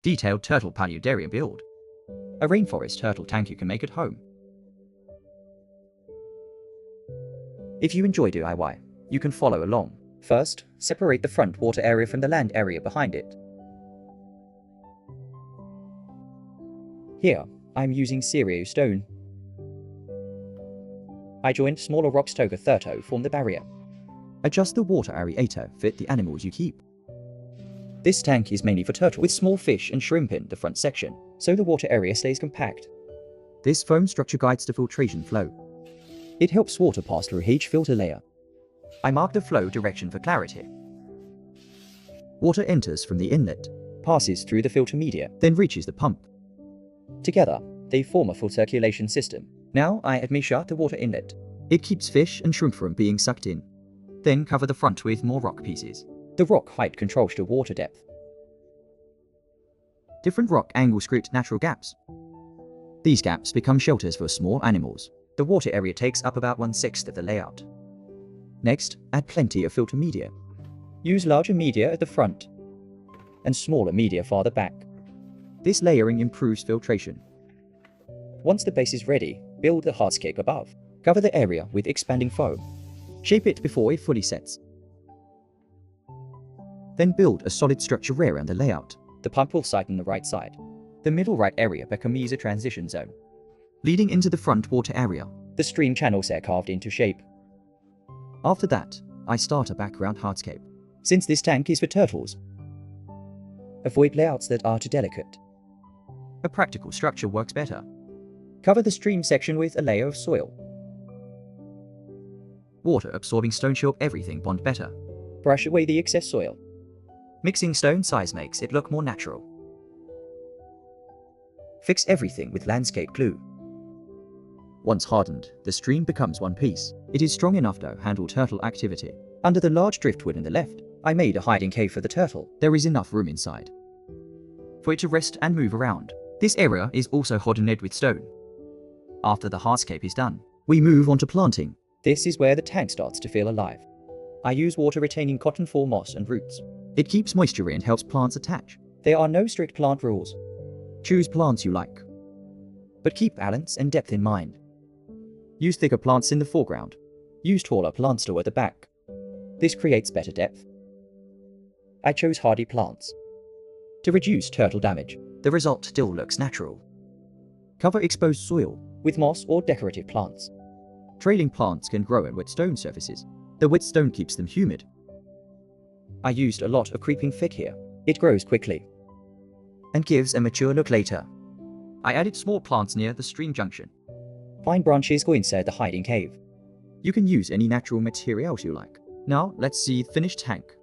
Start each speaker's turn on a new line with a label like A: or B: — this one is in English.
A: Detailed turtle Paludarium build. A rainforest turtle tank you can make at home. If you enjoy DIY, you can follow along. First, separate the front water area from the land area behind it. Here, I'm using cerio stone. I joined smaller rocks to form the barrier. Adjust the water aerator fit the animals you keep. This tank is mainly for turtle with small fish and shrimp in the front section, so the water area stays compact. This foam structure guides the filtration flow. It helps water pass through each filter layer. I mark the flow direction for clarity. Water enters from the inlet, passes through the filter media, then reaches the pump. Together, they form a full circulation system. Now I admixture the water inlet. It keeps fish and shrimp from being sucked in. Then cover the front with more rock pieces. The rock height controls the water depth. Different rock angles create natural gaps. These gaps become shelters for small animals. The water area takes up about 1/6 of the layout. Next, add plenty of filter media. Use larger media at the front and smaller media farther back. This layering improves filtration. Once the base is ready, build the hardscape above. Cover the area with expanding foam. Shape it before it fully sets. Then build a solid structure around the layout. The pump will site on the right side. The middle right area becomes a transition zone. Leading into the front water area, the stream channels are carved into shape. After that, I start a background hardscape. Since this tank is for turtles, avoid layouts that are too delicate. A practical structure works better. Cover the stream section with a layer of soil. Water-absorbing stone help everything bond better. Brush away the excess soil. Mixing stone size makes it look more natural. Fix everything with landscape glue. Once hardened, the stream becomes one piece. It is strong enough to handle turtle activity. Under the large driftwood on the left, I made a hiding cave for the turtle. There is enough room inside for it to rest and move around. This area is also hardened with stone. After the hardscape is done, we move on to planting. This is where the tank starts to feel alive. I use water-retaining cotton for moss and roots. It keeps moisture in and helps plants attach. There are no strict plant rules. Choose plants you like, but keep balance and depth in mind. Use thicker plants in the foreground. Use taller plants toward the back. This creates better depth. I chose hardy plants to reduce turtle damage. The result still looks natural. Cover exposed soil with moss or decorative plants. Trailing plants can grow in wet stone surfaces. The wet stone keeps them humid. I used a lot of creeping fig here. It grows quickly and gives a mature look later. I added small plants near the stream junction. Pine branches go inside the hiding cave. You can use any natural materials you like. Now let's see the finished tank.